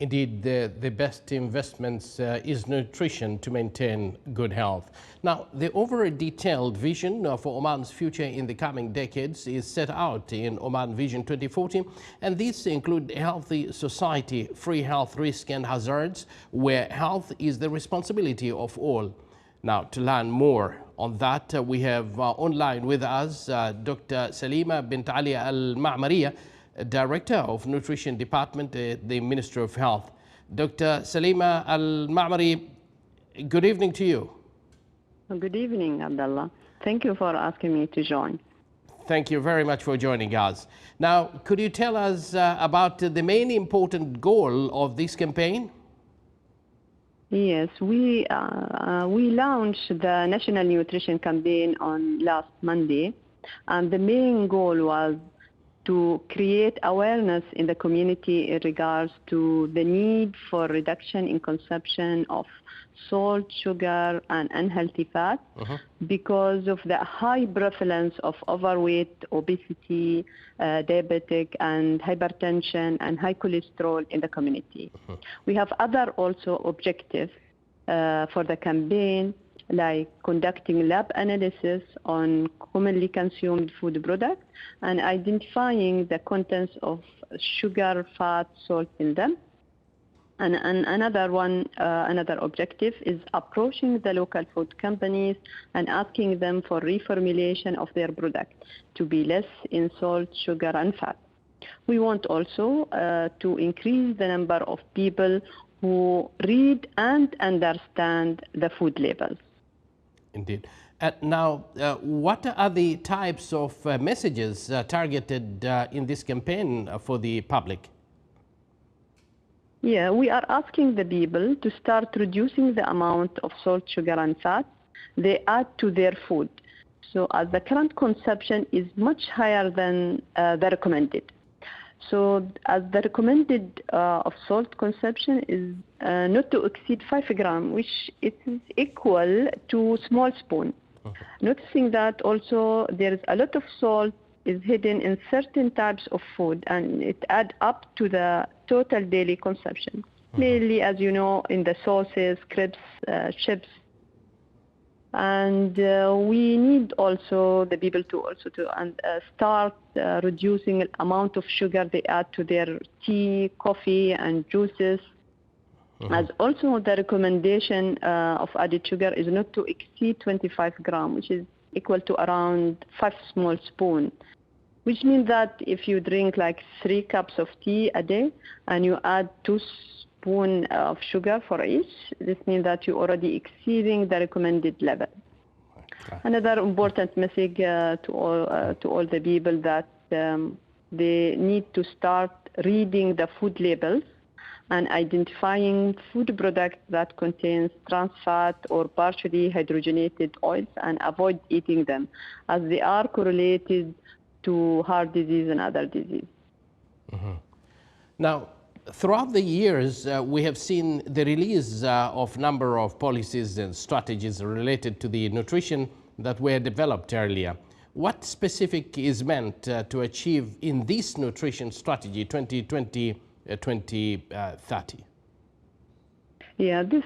Indeed, the best investments is nutrition to maintain good health. Now, the over detailed vision for Oman's future in the coming decades is set out in Oman Vision 2040, and these include a healthy society, free health risks and hazards, where health is the responsibility of all. Now, to learn more on that, we have online with us Dr. Salima bint Ali Al-Ma'mariya, Director of Nutrition Department at the Ministry of Health. Dr. Salima Al-Ma'mari, good evening to you. Good evening, Abdullah. Thank you for asking me to join. Thank you very much for joining us. Now, could you tell us about the main important goal of this campaign? Yes, we launched the National Nutrition Campaign on last Monday, and the main goal was to create awareness in the community in regards to the need for reduction in consumption of salt, sugar, and unhealthy fat because of the high prevalence of overweight, obesity, diabetic, and hypertension, and high cholesterol in the community. We have other also objectives for the campaign, like conducting lab analysis on commonly consumed food products and identifying the contents of sugar, fat, salt in them. And another objective is approaching the local food companies and asking them for reformulation of their product to be less in salt, sugar, and fat. We want also to increase the number of people who read and understand the food labels. Indeed. Now, what are the types of messages targeted in this campaign for the public? Yeah, we are asking the people to start reducing the amount of salt, sugar, and fat they add to their food. So as the current consumption is much higher than the recommended. So as the recommended of salt consumption is not to exceed 5 grams, which is equal to small spoon. Noticing that also there is a lot of salt is hidden in certain types of food, and it adds up to the total daily consumption. Mainly, as you know, in the sauces, crisps, chips. And we need also the people to start reducing the amount of sugar they add to their tea, coffee, and juices. As also the recommendation of added sugar is not to exceed 25 grams, which is equal to around 5 small spoons. Which means that if you drink like 3 cups of tea a day and you add 2 spoons of sugar for each, this means that you're already exceeding the recommended level. Okay. Another important message to all the people that they need to start reading the food labels and identifying food products that contains trans fat or partially hydrogenated oils and avoid eating them, as they are correlated to heart disease and other disease. Now, throughout the years, we have seen the release of number of policies and strategies related to the nutrition that were developed earlier. What specific is meant to achieve in this nutrition strategy 2020-2030? Yeah, this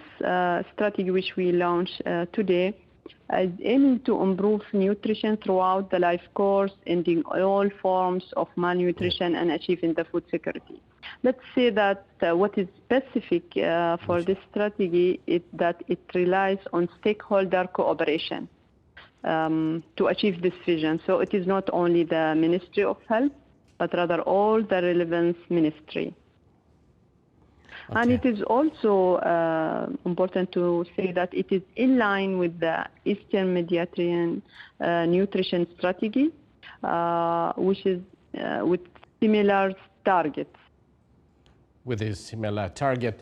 strategy which we launched today is aiming to improve nutrition throughout the life course, ending all forms of malnutrition and achieving the food security. Let's say that what is specific for this strategy is that it relies on stakeholder cooperation to achieve this vision. So it is not only the Ministry of Health, but rather all the relevant ministry. Okay. And it is also important to say that it is in line with the Eastern Mediterranean nutrition strategy, which is with similar targets. With a similar target.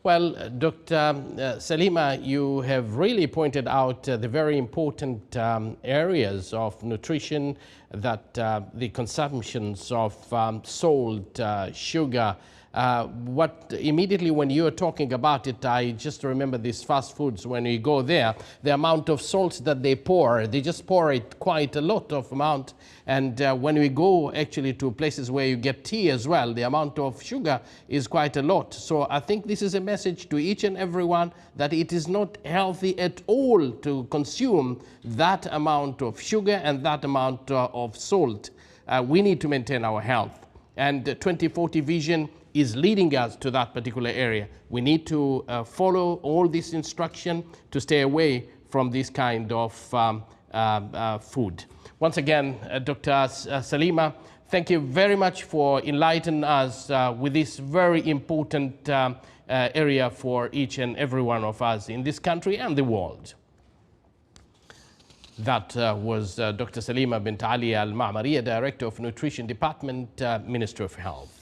Well, Dr. Salima, you have really pointed out the very important areas of nutrition, that the consumptions of salt, sugar, What immediately when you're talking about it, I just remember these fast foods. When you go there, the amount of salt that they just pour it quite a lot of amount. And when we go actually to places where you get tea as well, the amount of sugar is quite a lot. So I think this is a message to each and everyone that it is not healthy at all to consume that amount of sugar and that amount of salt. We need to maintain our health. And the 2040 vision is leading us to that particular area. We need to follow all this instruction to stay away from this kind of food. Once again, Dr. Salima, thank you very much for enlightening us with this very important area for each and every one of us in this country and the world. That was Dr. Salima bint Ali Al-Ma'mariya, Director of Nutrition Department, Ministry of Health.